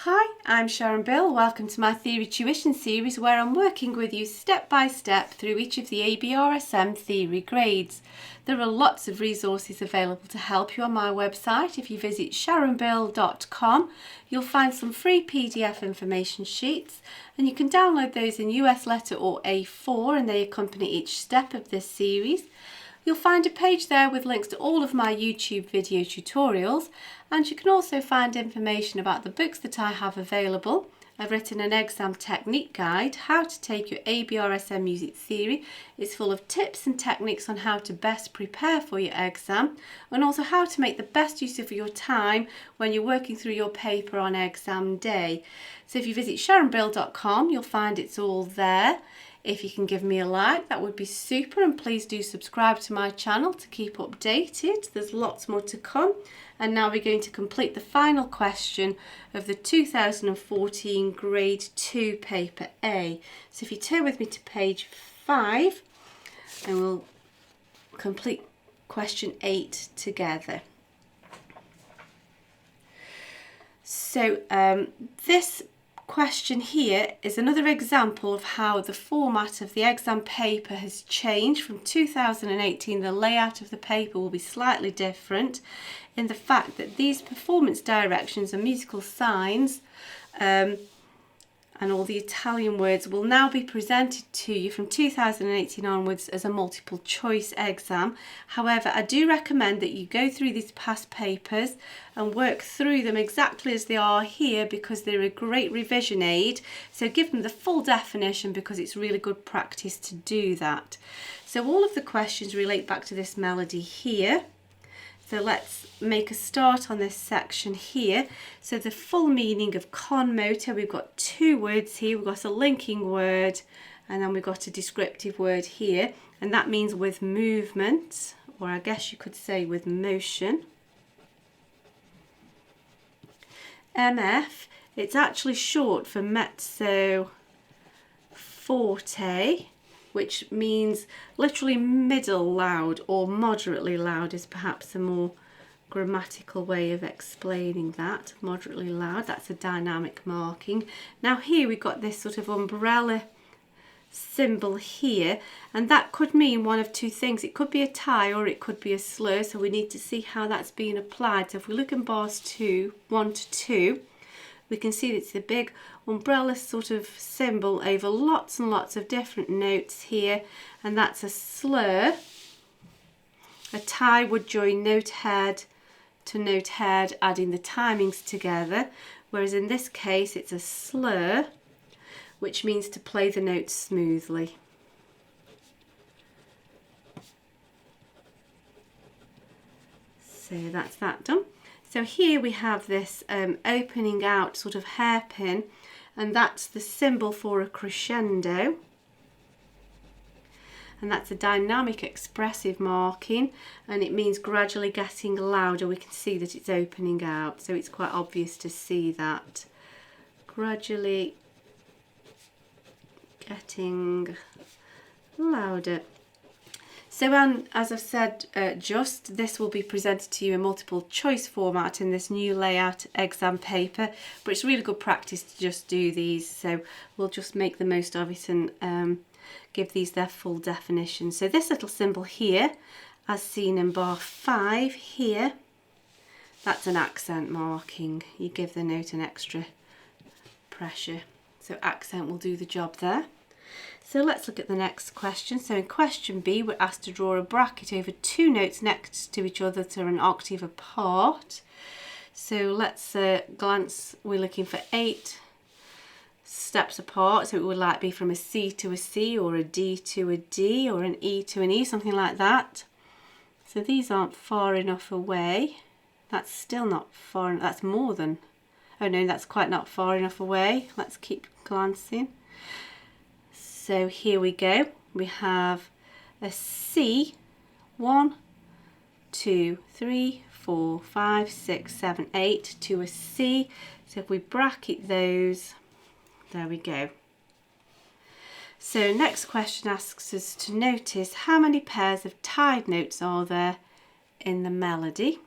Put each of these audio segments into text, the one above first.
Hi, I'm Sharon Bill. Welcome to my Theory Tuition series where I'm working with you step by step through each of the ABRSM Theory grades. There are lots of resources available to help you on my website. If you visit sharonbill.com, you'll find some free PDF information sheets and you can download those in US letter or A4 and they accompany each step of this series. You'll find a page there with links to all of my YouTube video tutorials, and you can also find information about the books that I have available. I've written an exam technique guide, How to Take Your ABRSM Music Theory. It's full of tips and techniques on how to best prepare for your exam and also how to make the best use of your time when you're working through your paper on exam day. So if you visit sharonbill.com, you'll find it's all there. If you can give me a like, that would be super, and please do subscribe to my channel to keep updated. There's lots more to come. And now we're going to complete the final question of the 2014 Grade 2 Paper A. So if you turn with me to page 5, and we'll complete question 8 together. So this question here is another example of how the format of the exam paper has changed from 2018. The layout of the paper will be slightly different in the fact that these performance directions and musical signs and all the Italian words will now be presented to you from 2018 onwards as a multiple choice exam. However, I do recommend that you go through these past papers and work through them exactly as they are here because they're a great revision aid. So give them the full definition because it's really good practice to do that. So all of the questions relate back to this melody here. So let's make a start on this section here. So the full meaning of con moto, we've got two words here. We've got a linking word and then we've got a descriptive word here. And that means with movement, or I guess you could say with motion. MF, it's actually short for mezzo forte, which means literally middle loud or moderately loud is perhaps a more grammatical way of explaining that. Moderately loud, that's a dynamic marking. Now here we've got this sort of umbrella symbol here, and that could mean one of two things. It could be a tie or it could be a slur, so we need to see how that's being applied. So if we look in bars 1 to 2, we can see that it's a big umbrella sort of symbol over lots and lots of different notes here, and that's a slur. A tie would join note head to note head, adding the timings together, whereas in this case it's a slur, which means to play the notes smoothly. So that's that done. So here we have this opening out sort of hairpin, and that's the symbol for a crescendo. And that's a dynamic expressive marking, and it means gradually getting louder. We can see that it's opening out, so it's quite obvious to see that. Gradually getting louder. So as I've said this will be presented to you in multiple choice format in this new layout exam paper, but it's really good practice to just do these, so we'll just make the most of it and give these their full definition. So this little symbol here, as seen in bar 5 here, that's an accent marking. You give the note an extra pressure, so accent will do the job there. So let's look at the next question. So in question B, we're asked to draw a bracket over two notes next to each other that are an octave apart. So let's glance. We're looking for 8 steps apart. So it would like be from a C to a C, or a D to a D, or an E to an E, something like that. So these aren't far enough away. That's still not far enough. That's more than, oh no, that's quite not far enough away. Let's keep glancing. So here we go. We have a C, 1, 2, 3, 4, 5, 6, 7, 8 to a C. So if we bracket those, there we go. So next question asks us to notice how many pairs of tied notes are there in the melody.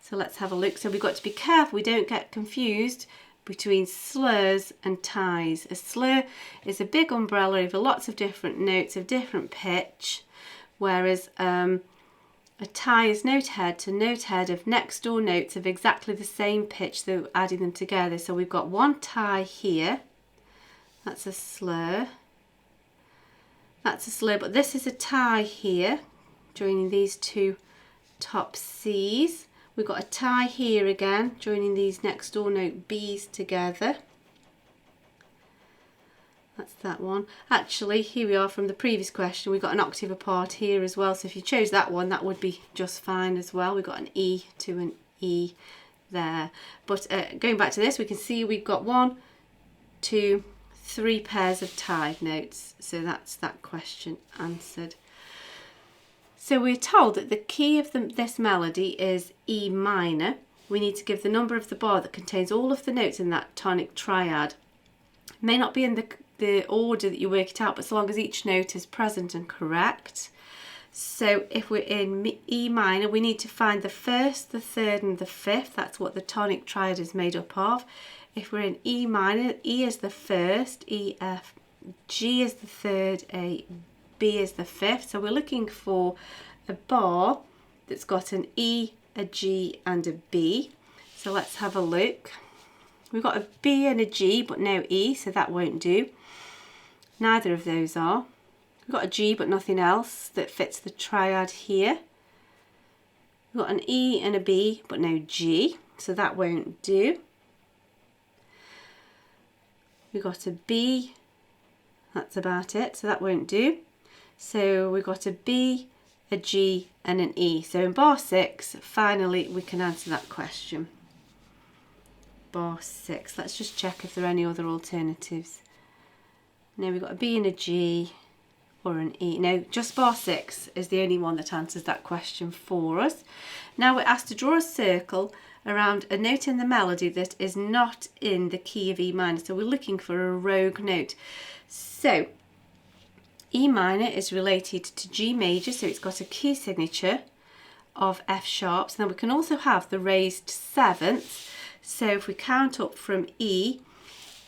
So let's have a look. So we've got to be careful we don't get confused between slurs and ties. A slur is a big umbrella over lots of different notes of different pitch, whereas a tie is note head to note head of next door notes of exactly the same pitch, so adding them together. So we've got one tie here, that's a slur, that's a slur, but this is a tie here, joining these two top C's. We've got a tie here again, joining these next door note B's together. That's that one. Actually, here we are from the previous question. We've got an octave apart here as well. So if you chose that one, that would be just fine as well. We've got an E to an E there. But going back to this, we can see we've got 1, 2, 3 pairs of tied notes. So that's that question answered. So we're told that the key of this melody is E minor. We need to give the number of the bar that contains all of the notes in that tonic triad. It may not be in the order that you work it out, but so long as each note is present and correct. So if we're in E minor, we need to find the first, the third and the fifth. That's what the tonic triad is made up of. If we're in E minor, E is the first, E, F, G is the third, A, B is the fifth. So we're looking for a bar that's got an E, a G and a B. So let's have a look. We've got a B and a G but no E, so that won't do. Neither of those are. We've got a G but nothing else that fits the triad here. We've got an E and a B but no G, so that won't do. We've got a B, that's about it, so that won't do. So we've got a B, a G and an E. So in bar 6, finally we can answer that question. Bar 6. Let's just check if there are any other alternatives. No, we've got a B and a G or an E. No, just bar 6 is the only one that answers that question for us. Now we're asked to draw a circle around a note in the melody that is not in the key of E minor. So we're looking for a rogue note. So E minor is related to G major, so it's got a key signature of F sharp. So then we can also have the raised 7th. So if we count up from E,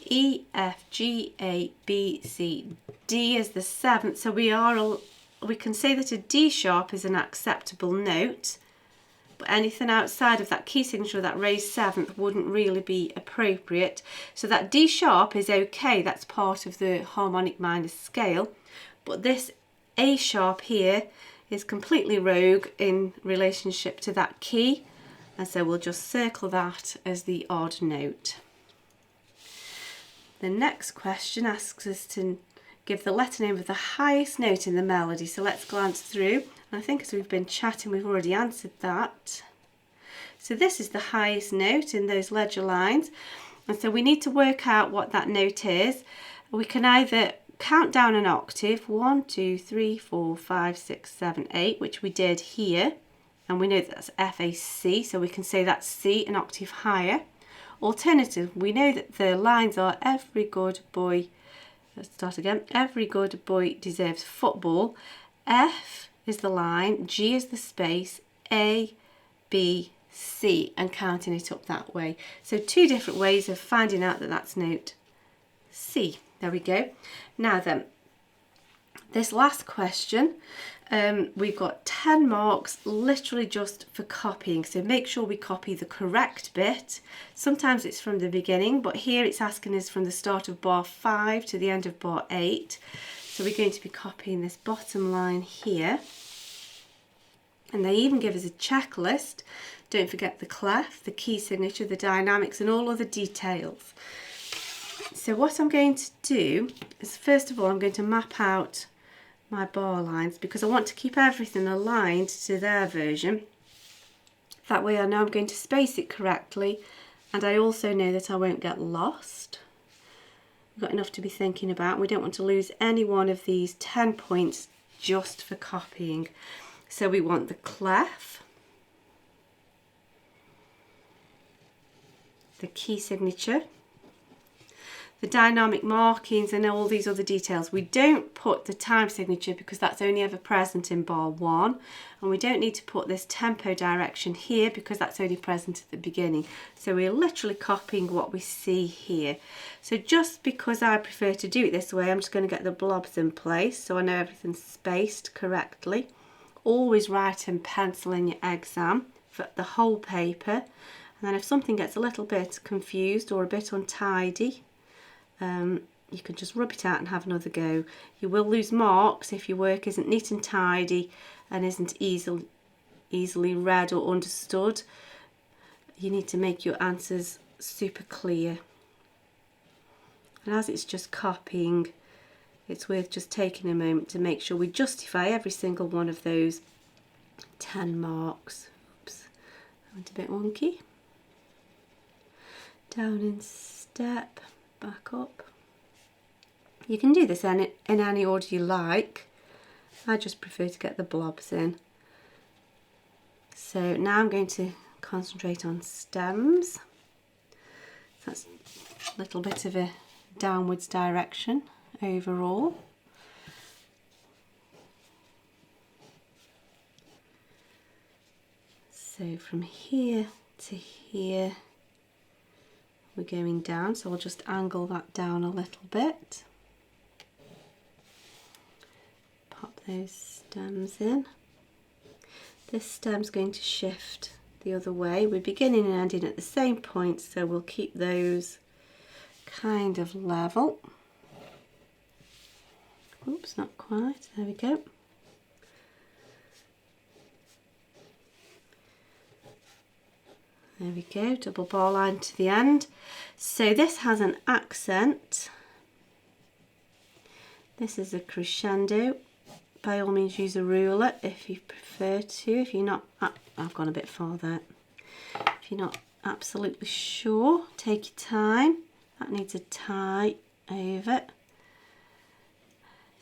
E, F, G, A, B, C, D is the 7th. So we can say that a D sharp is an acceptable note, but anything outside of that key signature, that raised 7th, wouldn't really be appropriate. So that D sharp is okay, that's part of the harmonic minor scale. But this A sharp here is completely rogue in relationship to that key, and so we'll just circle that as the odd note. The next question asks us to give the letter name of the highest note in the melody. So let's glance through. And I think as we've been chatting, we've already answered that. So this is the highest note in those ledger lines. And so we need to work out what that note is. We can either count down an octave, 1, 2, 3, 4, 5, 6, 7, 8, which we did here. And we know that's F, A, C, so we can say that's C, an octave higher. Alternative, we know that the lines are every good boy, let's start again, every good boy deserves football. F is the line, G is the space, A, B, C, and counting it up that way. So 2 different ways of finding out that that's note C. There we go. Now then, this last question, we've got 10 marks literally just for copying. So make sure we copy the correct bit. Sometimes it's from the beginning, but here it's asking us from the start of bar 5 to the end of bar 8. So we're going to be copying this bottom line here. And they even give us a checklist. Don't forget the clef, the key signature, the dynamics and all other details. So what I'm going to do is, first of all, I'm going to map out my bar lines because I want to keep everything aligned to their version. That way I know I'm going to space it correctly, and I also know that I won't get lost. We've got enough to be thinking about. We don't want to lose any one of these 10 points just for copying. So we want the clef, the key signature, the dynamic markings and all these other details. We don't put the time signature because that's only ever present in bar 1, and we don't need to put this tempo direction here because that's only present at the beginning. So we're literally copying what we see here. So just because I prefer to do it this way, I'm just going to get the blobs in place so I know everything's spaced correctly. Always write and pencil in your exam for the whole paper, and then if something gets a little bit confused or a bit untidy, you can just rub it out and have another go. You will lose marks if your work isn't neat and tidy and isn't easily read or understood. You need to make your answers super clear. And as it's just copying, it's worth just taking a moment to make sure we justify every single one of those 10 marks. Oops, I went a bit wonky. Down in step, back up. You can do this in any order you like. I just prefer to get the blobs in. So now I'm going to concentrate on stems. That's a little bit of a downwards direction overall. So from here to here we're going down, so I'll just angle that down a little bit. Pop those stems in. This stem's going to shift the other way. We're beginning and ending at the same point, so we'll keep those kind of level. Oops, not quite. There we go. There we go, double bar line to the end. So this has an accent. This is a crescendo. By all means use a ruler if you prefer to. If you're not, I've gone a bit far there. If you're not absolutely sure, take your time. That needs a tie over.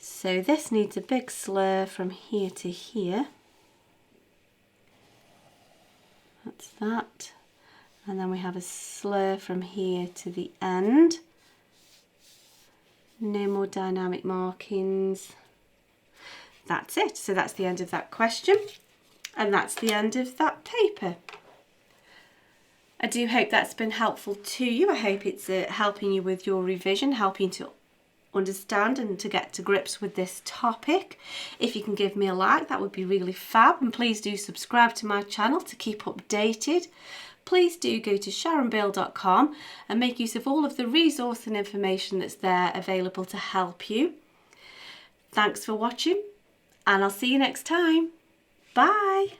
So this needs a big slur from here to here. That's that. And then we have a slur from here to the end. No more dynamic markings. That's it. So that's the end of that question. And that's the end of that paper. I do hope that's been helpful to you. I hope it's helping you with your revision, helping to understand and to get to grips with this topic. If you can give me a like, that would be really fab, and please do subscribe to my channel to keep updated. Please do go to sharonbill.com and make use of all of the resource and information that's there available to help you. Thanks for watching, and I'll see you next time. Bye.